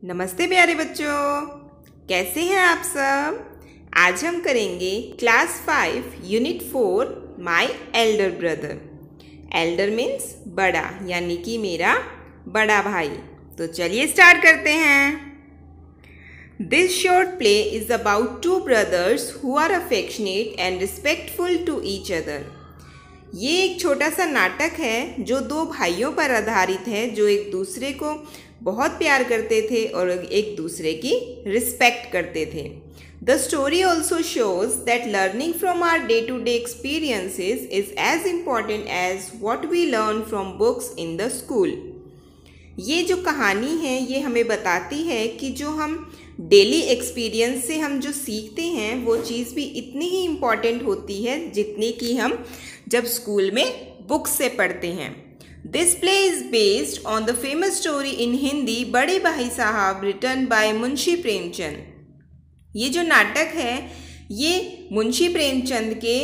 नमस्ते प्यारे बच्चों, कैसे हैं आप सब। आज हम करेंगे class 5 unit 4 my Elder brother. Elder means बड़ा, यानी कि मेरा बड़ा भाई। तो चलिए स्टार्ट करते हैं। This short play is about two brothers who are affectionate and respectful to each other. ये एक छोटा सा नाटक है जो दो भाइयों पर आधारित है जो एक दूसरे को बहुत प्यार करते थे और एक दूसरे की रिस्पेक्ट करते थे। The story also shows that learning from our day to day experiences is as important as what we learn from books in the school. ये जो कहानी है ये हमें बताती है कि जो हम डेली एक्सपीरियंस से हम जो सीखते हैं वो चीज़ भी इतनी ही इम्पॉर्टेंट होती है जितनी कि हम जब स्कूल में बुक्स से पढ़ते हैं। This play is based on the famous story in Hindi बड़े भाई साहब रिटन बाय मुंशी प्रेमचंद। ये जो नाटक है ये मुंशी प्रेमचंद के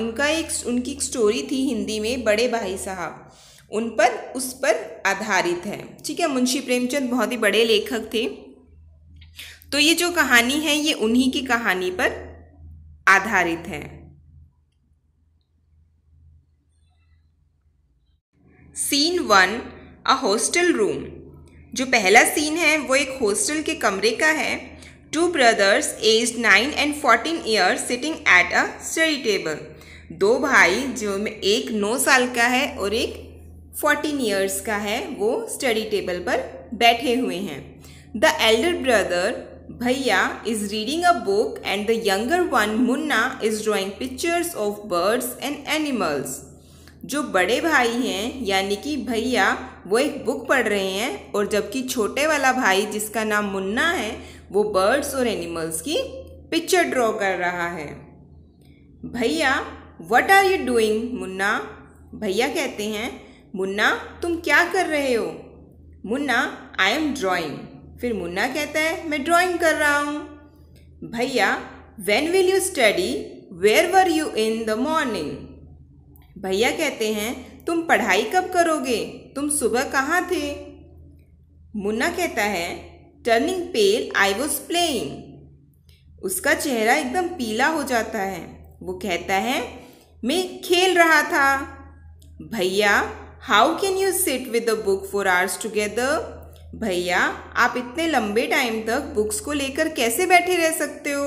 उनकी एक स्टोरी थी हिंदी में, बड़े भाई साहब, उस पर आधारित है। ठीक है, मुंशी प्रेमचंद बहुत ही बड़े लेखक थे। तो ये जो कहानी है ये उन्हीं की कहानी पर आधारित है। Scene 1, a hostel room. जो पहला सीन है वो एक हॉस्टल के कमरे का है। Two brothers aged 9 and 14 years sitting at a study table. दो भाई जो में एक 9 साल का है और एक 14 ईयर्स का है, वो स्टडी टेबल पर बैठे हुए हैं। द एल्डर ब्रदर भैया is reading a book and the younger one Munna is drawing pictures of birds and animals. जो बड़े भाई हैं यानी कि भैया वो एक बुक पढ़ रहे हैं और जबकि छोटे वाला भाई जिसका नाम मुन्ना है वो बर्ड्स और एनिमल्स की पिक्चर ड्रॉ कर रहा है। भैया what are you doing Munna. भैया कहते हैं मुन्ना तुम क्या कर रहे हो। Munna I am drawing. फिर मुन्ना कहता है मैं ड्राइंग कर रहा हूँ। भैया when will you study, where were you in the morning. भैया कहते हैं तुम पढ़ाई कब करोगे, तुम सुबह कहाँ थे। मुन्ना कहता है turning pale I was playing. उसका चेहरा एकदम पीला हो जाता है। वो कहता है मैं खेल रहा था। भैया how can you sit with the book for hours together. भैया आप इतने लंबे टाइम तक बुक्स को लेकर कैसे बैठे रह सकते हो।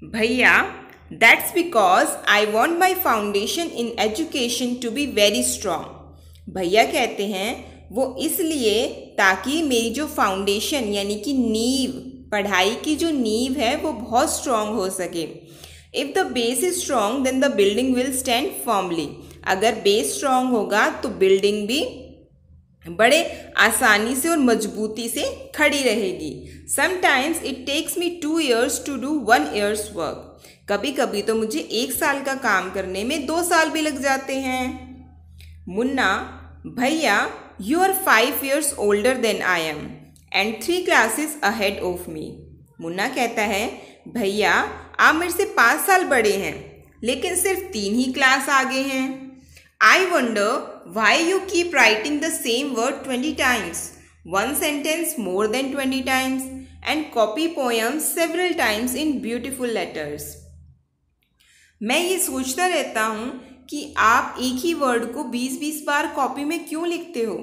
भैया that's because I want my foundation in education to be very strong. भैया कहते हैं वो इसलिए ताकि मेरी जो फाउंडेशन यानी कि नींव, पढ़ाई की जो नींव है वो बहुत स्ट्रॉन्ग हो सके। If the base is strong then the building will stand firmly. अगर बेस स्ट्रॉन्ग होगा तो बिल्डिंग भी बड़े आसानी से और मजबूती से खड़ी रहेगी। Sometimes it takes me 2 years to do 1 year's work. कभी कभी तो मुझे 1 साल का काम करने में 2 साल भी लग जाते हैं। मुन्ना भैया you are 5 years older than I am and 3 classes ahead of me. Munna कहता है भैया आप मेरे से 5 साल बड़े हैं लेकिन सिर्फ 3 ही क्लास आगे हैं। I wonder why you keep writing the same word 20 times, one sentence more than 20 times and copy poems several times in beautiful letters। मैं ये सोचता रहता हूँ कि आप एक ही वर्ड को 20-20 बार कॉपी में क्यों लिखते हो,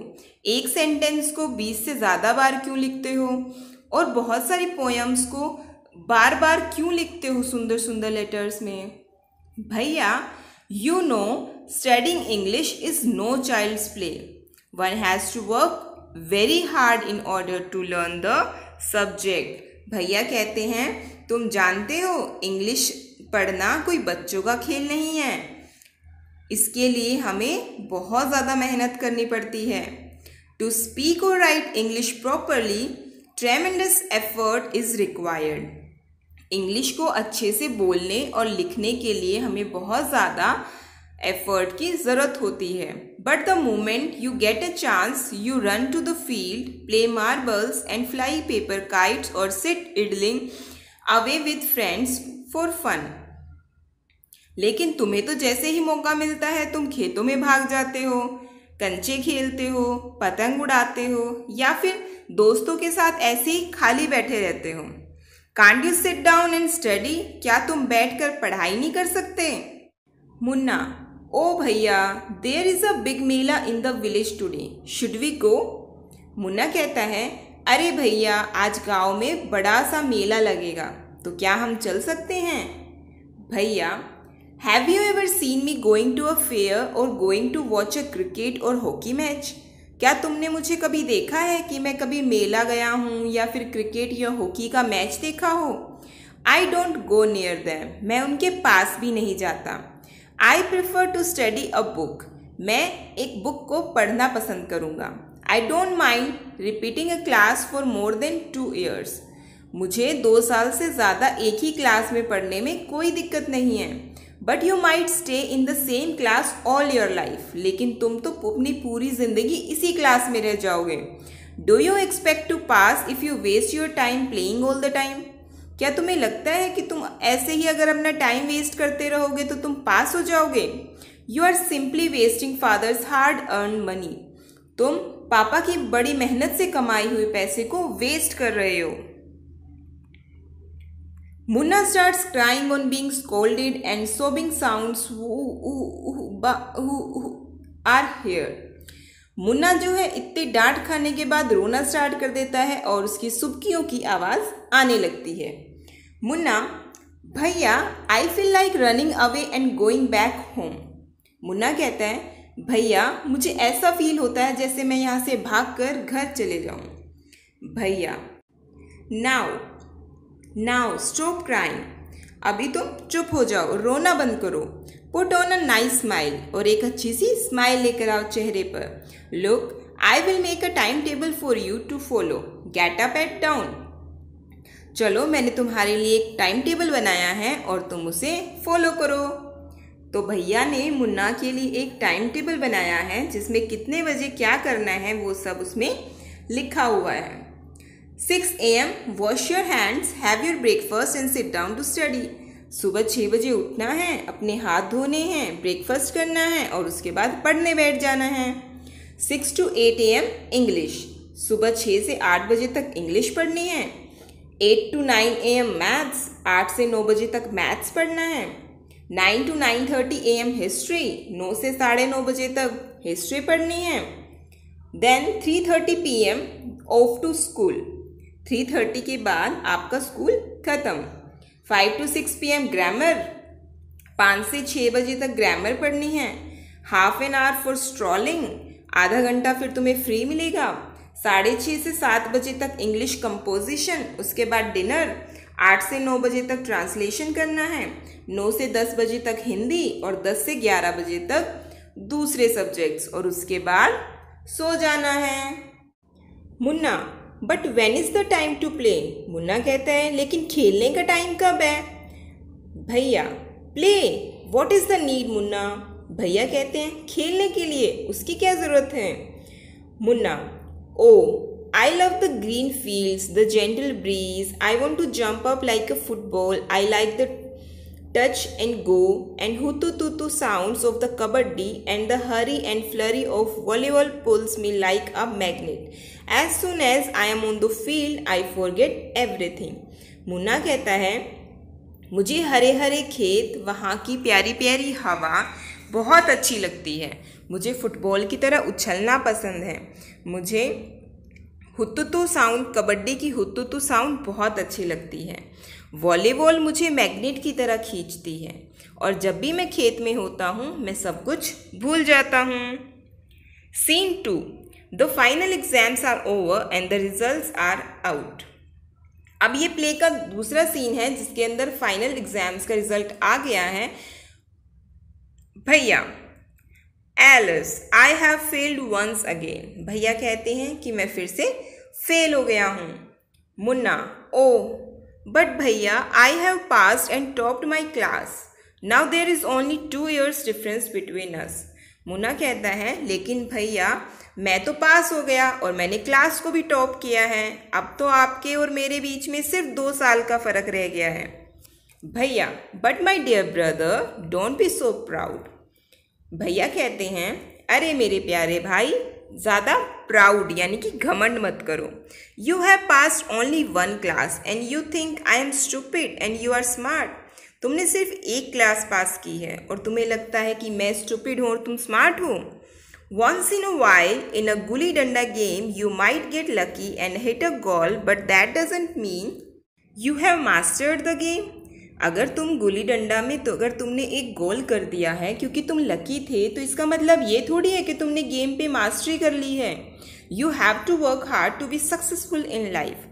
एक सेंटेंस को 20 से ज़्यादा बार क्यों लिखते हो और बहुत सारी पोएम्स को बार बार क्यों लिखते हो सुंदर सुंदर लेटर्स में। भैया you know studying English is no child's play. One has to work very hard in order to learn the subject. भैया कहते हैं तुम जानते हो इंग्लिश पढ़ना कोई बच्चों का खेल नहीं है, इसके लिए हमें बहुत ज़्यादा मेहनत करनी पड़ती है। टू स्पीक और right English properly ट्रेमेंडस effort is required. English को अच्छे से बोलने और लिखने के लिए हमें बहुत ज़्यादा एफर्ट की ज़रूरत होती है। But the moment you get a chance you run to the field, play marbles and fly paper kites or sit idling away with friends for fun. लेकिन तुम्हें तो जैसे ही मौका मिलता है तुम खेतों में भाग जाते हो, कंचे खेलते हो, पतंग उड़ाते हो या फिर दोस्तों के साथ ऐसे ही खाली बैठे रहते हो? Can't you sit down and study? क्या तुम बैठकर पढ़ाई नहीं कर सकते? मुन्ना, ओ भैया, there is a big mela in the village today, should we go? Munna कहता है, अरे भैया, आज गांव में बड़ा सा मेला लगेगा, तो क्या हम चल सकते हैं? भैया, have you ever seen me going to a fair or going to watch a cricket or hockey match? क्या तुमने मुझे कभी देखा है कि मैं कभी मेला गया हूँ या फिर क्रिकेट या हॉकी का मैच देखा हो? I don't go near them, मैं उनके पास भी नहीं जाता। I prefer to study a book, मैं एक बुक को पढ़ना पसंद करूँगा। I don't mind repeating a class for more than 2 years, मुझे 2 साल से ज़्यादा एक ही क्लास में पढ़ने में कोई दिक्कत नहीं है। But you might stay in the same class all your life, लेकिन तुम तो अपनी पूरी ज़िंदगी इसी क्लास में रह जाओगे। Do you expect to pass if you waste your time playing all the time? क्या तुम्हें लगता है कि तुम ऐसे ही अगर अपना टाइम वेस्ट करते रहोगे तो तुम पास हो जाओगे? You are simply wasting father's hard earn money, तुम पापा की बड़ी मेहनत से कमाई हुए पैसे को वेस्ट कर रहे हो। Munna starts crying on being scolded and sobbing sounds are here. Munna जो है इतने डांट खाने के बाद रोना स्टार्ट कर देता है और उसकी सुबकियों की आवाज़ आने लगती है। मुन्ना, भैया, I feel like running away and going back home. Munna कहता है, भैया, मुझे ऐसा फील होता है जैसे मैं यहाँ से भागकर घर चले जाऊँ। भैया, नाउ स्टॉप क्राइंग, अभी तुम चुप हो जाओ, रोना बंद करो। Put on a nice smile, और एक अच्छी सी स्माइल लेकर आओ चेहरे पर। Look, I will make a time table for you to follow, get up at dawn. चलो, मैंने तुम्हारे लिए एक टाइम टेबल बनाया है और तुम उसे फॉलो करो। तो भैया ने मुन्ना के लिए एक टाइम टेबल बनाया है जिसमें कितने बजे क्या करना है वो सब उसमें लिखा हुआ है। 6 AM, wash your hands, have your breakfast and sit down to study. सुबह 6 बजे उठना है, अपने हाथ धोने हैं, ब्रेकफास्ट करना है और उसके बाद पढ़ने बैठ जाना है। 6 to 8 AM, इंग्लिश, सुबह 6 से 8 बजे तक इंग्लिश पढ़नी है। 8 to 9 AM, मैथ्स, 8 से 9 बजे तक मैथ्स पढ़ना है। 9 to 9:30 AM, हिस्ट्री, 9 से 9:30 बजे तक हिस्ट्री पढ़नी है। Then 3:30 PM, off to school, 3:30 के बाद आपका स्कूल खत्म। 5 to 6 PM, ग्रामर, 5 से 6 बजे तक ग्रामर पढ़नी है। Half an hour for strolling, आधा घंटा फिर तुम्हें फ्री मिलेगा। 6:30 से 7 बजे तक इंग्लिश कंपोजिशन, उसके बाद डिनर। 8 से 9 बजे तक ट्रांसलेशन करना है। 9 से 10 बजे तक हिंदी और 10 से 11 बजे तक दूसरे सब्जेक्ट्स, और उसके बाद सो जाना है। Munna, but when is the time to play? Munna कहता है, लेकिन खेलने का टाइम कब है? भैया, play, what is the need? Munna, भैया कहते हैं, खेलने के लिए उसकी क्या ज़रूरत है? Munna, oh, I love the green fields, the gentle breeze, I want to jump up like a football, I like the touch and go and hutu-tutu sounds of the kabaddi, and the hurry and flurry of volleyball pulls me like a magnet. As soon as I am on the field, I forget everything. Munna कहता है, मुझे हरे हरे खेत, वहाँ की प्यारी प्यारी हवा बहुत अच्छी लगती है। मुझे फुटबॉल की तरह उछलना पसंद है। मुझे हुतुतु साउंड, कबड्डी की हुतुतु साउंड बहुत अच्छी लगती है। वॉलीबॉल मुझे मैग्नेट की तरह खींचती है, और जब भी मैं खेत में होता हूँ मैं सब कुछ भूल जाता हूँ। Scene 2, the final exams are over and the results are out. अब ये प्ले का दूसरा सीन है जिसके अंदर फाइनल एग्जाम्स का रिजल्ट आ गया है। भैया, alas, I have failed once again. भैया कहते हैं कि मैं फिर से फेल हो गया हूँ। मुन्ना, ओ, बट भैया, I have passed and topped my class, now there is only 2 years difference between us. Munna कहता है, लेकिन भैया, मैं तो पास हो गया और मैंने क्लास को भी टॉप किया है, अब तो आपके और मेरे बीच में सिर्फ 2 साल का फ़र्क रह गया है। भैया, but my dear brother, don't be so proud. भैया कहते हैं, अरे मेरे प्यारे भाई, ज़्यादा प्राउड यानी कि घमंड मत करो। You have passed only 1 class and you think I am stupid and you are smart. तुमने सिर्फ 1 क्लास पास की है और तुम्हें लगता है कि मैं स्टूपिड हूँ और तुम स्मार्ट हो। Once in a while, in a gully danda game, you might get lucky and hit a goal, but that doesn't mean you have mastered the game. अगर तुम गुली डंडा में तो अगर तुमने एक गोल कर दिया है क्योंकि तुम लकी थे, तो इसका मतलब ये थोड़ी है कि तुमने गेम पे मास्टरी कर ली है। You have to work hard to be successful in life.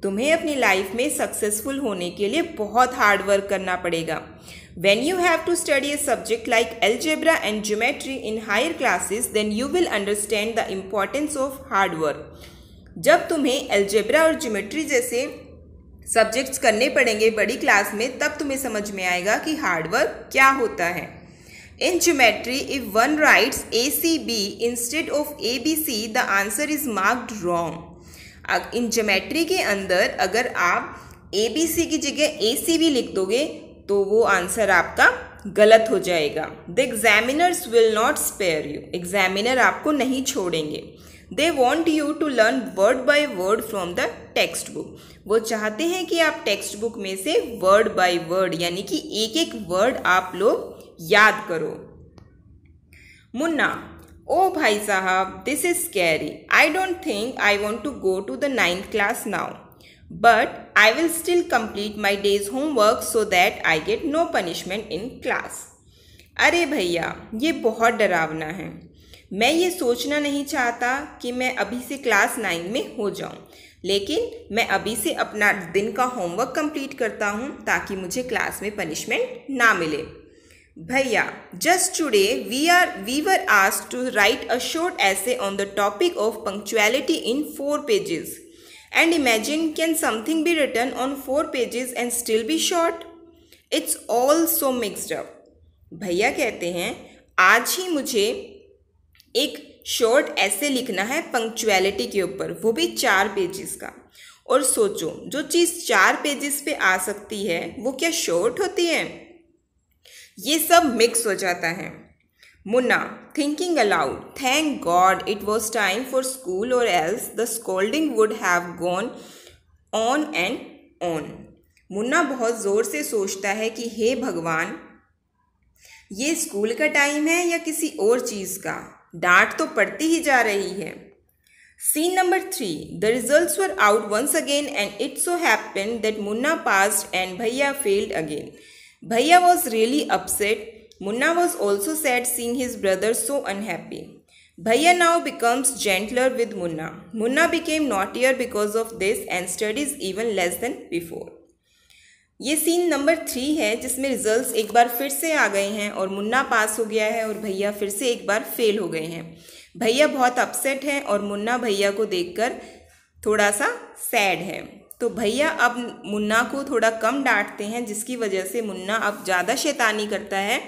तुम्हें अपनी लाइफ में सक्सेसफुल होने के लिए बहुत हार्ड वर्क करना पड़ेगा। When you have to study a subject like algebra and geometry in higher classes, then you will understand the importance of hard work. जब तुम्हें algebra और geometry जैसे सब्जेक्ट्स करने पड़ेंगे बड़ी क्लास में, तब तुम्हें समझ में आएगा कि हार्ड वर्क क्या होता है। In geometry, if one writes ACB instead of ABC, the answer is marked wrong. In geometry के अंदर अगर आप ABC की जगह ACB लिख दोगे तो वो आंसर आपका गलत हो जाएगा। The examiners will not spare you. Examiner आपको नहीं छोड़ेंगे। They want you to learn word by word from the text book. वो चाहते हैं कि आप टेक्स्ट बुक में से वर्ड बाय वर्ड यानी कि एक एक वर्ड आप लोग याद करो। मुन्ना, ओ भाई साहब, this is scary. I don't think I want to go to the 9th class now, but I will still complete my day's homework so that I get no punishment in class. अरे भैया, ये बहुत डरावना है। मैं ये सोचना नहीं चाहता कि मैं अभी से क्लास 9 में हो जाऊं, लेकिन मैं अभी से अपना दिन का होमवर्क कंप्लीट करता हूं ताकि मुझे क्लास में पनिशमेंट ना मिले। भैया, just today we were asked to write a short essay on the topic of punctuality in 4 pages. And imagine, can something be written on 4 pages and still be short? It's all so mixed up. भैया कहते हैं आज ही मुझे एक short ऐसे लिखना है punctuality के ऊपर, वो भी 4 पेजेस का। और सोचो, जो चीज़ 4 पेजेस पे आ सकती है वो क्या शॉर्ट होती है? ये सब मिक्स हो जाता है। Munna, thinking aloud, thank God it was time for school or else the scolding would have gone on and on. Munna बहुत ज़ोर से सोचता है कि हे भगवान, ये स्कूल का टाइम है या किसी और चीज़ का? डांट तो पड़ती ही जा रही है। Scene number 3. The results were out once again and it so happened that Munna passed and Bhaiya failed again. Bhaiya was really upset. Munna was also sad seeing his brother so unhappy. Bhaiya now becomes gentler with Munna. Munna became naughtier because of this and studies even less than before. ये scene number 3 है जिसमें results एक बार फिर से आ गए हैं और मुन्ना पास हो गया है और भैया फिर से एक बार फेल हो गए हैं। भैया बहुत अपसेट हैं और मुन्ना भैया को देखकर थोड़ा सा सैड है। तो भैया अब मुन्ना को थोड़ा कम डांटते हैं, जिसकी वजह से मुन्ना अब ज़्यादा शैतानी करता है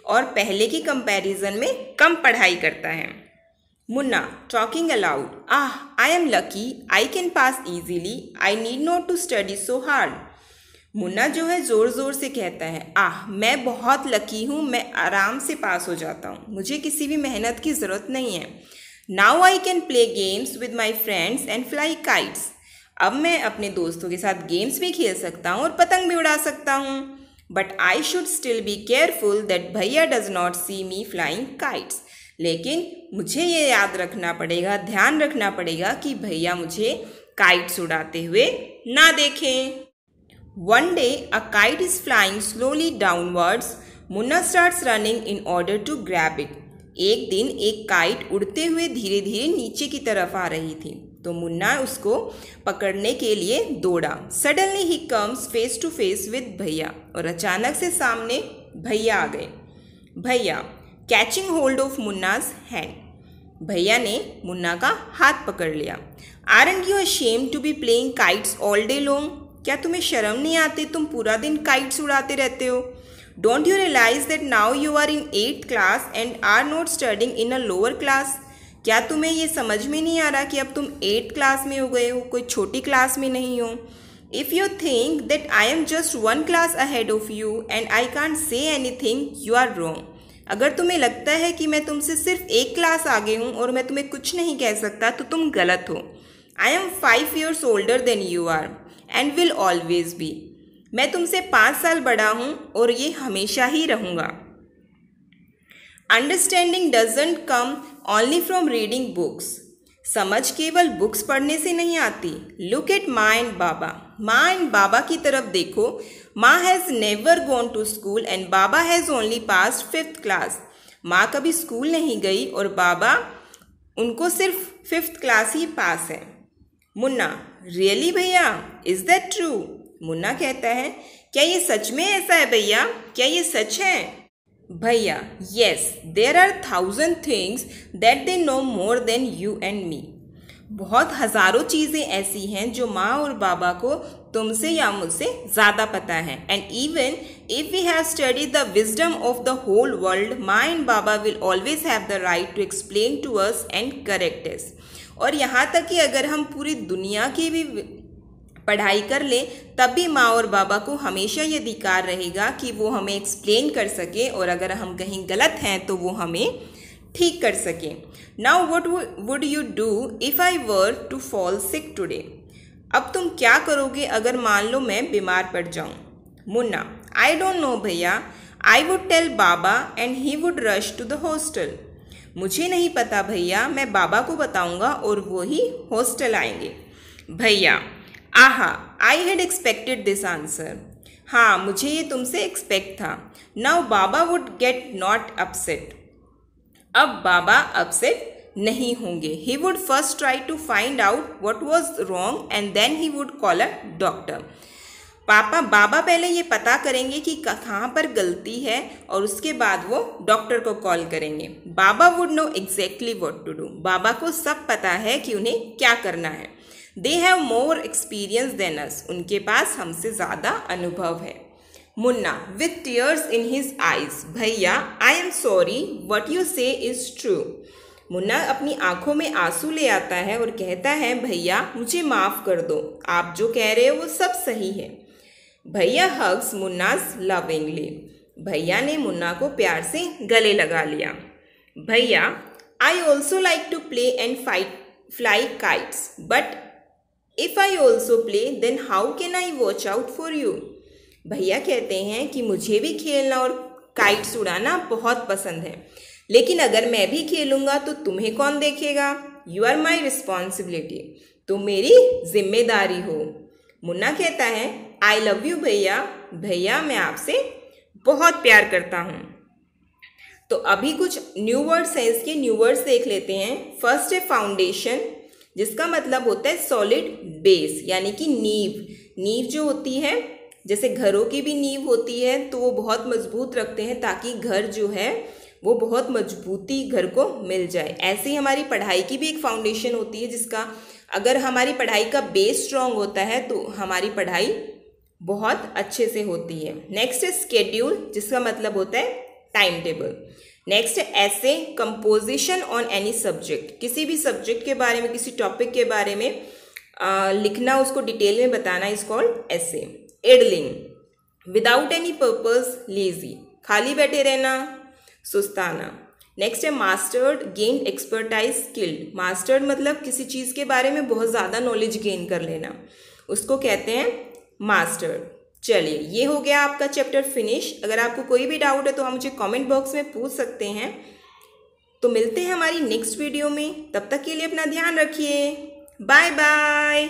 और पहले की कंपैरिजन में कम पढ़ाई करता है। Munna talking aloud, I am lucky, I can pass easily, I need not to study so hard. Munna जो है ज़ोर ज़ोर से कहता है, मैं बहुत लकी हूँ, मैं आराम से पास हो जाता हूँ, मुझे किसी भी मेहनत की ज़रूरत नहीं है। Now I can play games with my friends and fly kites. अब मैं अपने दोस्तों के साथ गेम्स भी खेल सकता हूँ और पतंग भी उड़ा सकता हूँ। But I should still be careful that भैया does not see me flying kites. लेकिन मुझे ये याद रखना पड़ेगा, ध्यान रखना पड़ेगा कि भैया मुझे काइट्स उड़ाते हुए ना देखें। One day, a kite is flying slowly downwards. Munna starts running in order to grab it. एक दिन एक काइट उड़ते हुए धीरे धीरे नीचे की तरफ आ रही थी, तो मुन्ना उसको पकड़ने के लिए दौड़ा। Suddenly he comes face to face with भैया, और अचानक से सामने भैया आ गए। भैया कैचिंग होल्ड ऑफ मुन्ना's हैंड। भैया ने मुन्ना का हाथ पकड़ लिया। Aren't you ashamed to be playing kites all day long? क्या तुम्हें शर्म नहीं आती? तुम पूरा दिन काइट्स उड़ाते रहते हो। Don't you realise that now you are in 8th class and are not studying in a lower class. क्या तुम्हें ये समझ में नहीं आ रहा कि अब तुम 8th क्लास में हो गए हो, कोई छोटी क्लास में नहीं हो। If you think that I am just 1 class ahead of you and I can't say anything, you are wrong. अगर तुम्हें लगता है कि मैं तुमसे सिर्फ एक क्लास आगे हूँ और मैं तुम्हें कुछ नहीं कह सकता तो तुम गलत हो। I am 5 years older than you are and will always be. मैं तुमसे 5 साल बड़ा हूँ और ये हमेशा ही रहूँगा। Understanding doesn't come only from reading books. समझ केवल बुक्स पढ़ने से नहीं आती। Look at maa and baba. माँ एंड बाबा की तरफ देखो। Maa has never gone to school and baba has only passed 5th class. माँ कभी स्कूल नहीं गई और बाबा उनको सिर्फ 5th क्लास ही पास है। मुन्ना, रियली भैया, इज़ दैट ट्रू? मुन्ना कहता है, क्या ये सच में ऐसा है भैया? क्या ये सच है? भैया, yes, there are 1000 things that they know more than you and me. बहुत हज़ारों चीज़ें ऐसी हैं जो माँ और बाबा को तुमसे या मुझसे ज़्यादा पता है। And even if we have studied the wisdom of the whole world, माँ एंड बाबा will always have the right to explain to us and correct us. और यहाँ तक कि अगर हम पूरी दुनिया की भी पढ़ाई कर लें तब भी माँ और बाबा को हमेशा ये अधिकार रहेगा कि वो हमें एक्सप्लेन कर सके और अगर हम कहीं गलत हैं तो वो हमें ठीक कर सके। Now what would you do if I were to fall sick today? अब तुम क्या करोगे अगर मान लो मैं बीमार पड़ जाऊं? मुन्ना, आई डोंट नो भैया, I would tell baba and he would rush to the hostel. मुझे नहीं पता भैया, मैं बाबा को बताऊंगा और वो ही हॉस्टल आएंगे। भैया, aha, I had expected this answer. हाँ, मुझे ये तुमसे एक्सपेक्ट था। नाउ बाबा वुड गेट नॉट अपसेट। अब बाबा अपसेट नहीं होंगे। He would first try to find out what was wrong and then he would call a doctor. बाबा पहले ये पता करेंगे कि कहाँ पर गलती है और उसके बाद वो डॉक्टर को कॉल करेंगे। बाबा would know exactly what to do. बाबा को सब पता है कि उन्हें क्या करना है। They have more experience than us. उनके पास हमसे ज़्यादा अनुभव है। Munna with tears in his eyes, भैया, I am sorry, what you say is true. Munna अपनी आंखों में आंसू ले आता है और कहता है, भैया मुझे माफ़ कर दो, आप जो कह रहे हो वो सब सही है। भैया हग्स मुन्नाज लविंगली। भैया ने मुन्ना को प्यार से गले लगा लिया। भैया, I also like to play and fly kites, but if I also play then how can I watch out for you. भैया कहते हैं कि मुझे भी खेलना और काइट्स उड़ाना बहुत पसंद है, लेकिन अगर मैं भी खेलूँगा तो तुम्हें कौन देखेगा? You are my responsibility. तुम मेरी जिम्मेदारी हो। मुन्ना कहता है, आई लव यू भैया। भैया, मैं आपसे बहुत प्यार करता हूँ। तो अभी कुछ न्यू वर्ड्स हैं, इसके न्यू वर्ड्स देख लेते हैं। फर्स्ट है फाउंडेशन, जिसका मतलब होता है सॉलिड बेस, यानी कि नींव। नींव जो होती है, जैसे घरों की भी नींव होती है तो वो बहुत मजबूत रखते हैं ताकि घर जो है वो बहुत मजबूती घर को मिल जाए। ऐसे ही हमारी पढ़ाई की भी एक फाउंडेशन होती है, जिसका अगर हमारी पढ़ाई का बेस स्ट्रॉन्ग होता है तो हमारी पढ़ाई बहुत अच्छे से होती है। नेक्स्ट है स्केड्यूल, जिसका मतलब होता है टाइम टेबल। नेक्स्ट है ऐसे, कंपोजिशन ऑन एनी सब्जेक्ट। किसी भी सब्जेक्ट के बारे में, किसी टॉपिक के बारे में लिखना, उसको डिटेल में बताना, इज कॉल्ड ऐसे। इडलिंग, विदाउट एनी पर्पस, लेजी, खाली बैठे रहना, सुस्ताना। नेक्स्ट है mastered, gain expertise, skilled. Mastered मतलब किसी चीज़ के बारे में बहुत ज़्यादा नॉलेज गेन कर लेना, उसको कहते हैं मास्टर्ड। चलिए, ये हो गया आपका चैप्टर फिनिश। अगर आपको कोई भी डाउट है तो आप मुझे कमेंट बॉक्स में पूछ सकते हैं। तो मिलते हैं हमारी नेक्स्ट वीडियो में, तब तक के लिए अपना ध्यान रखिए। Bye bye.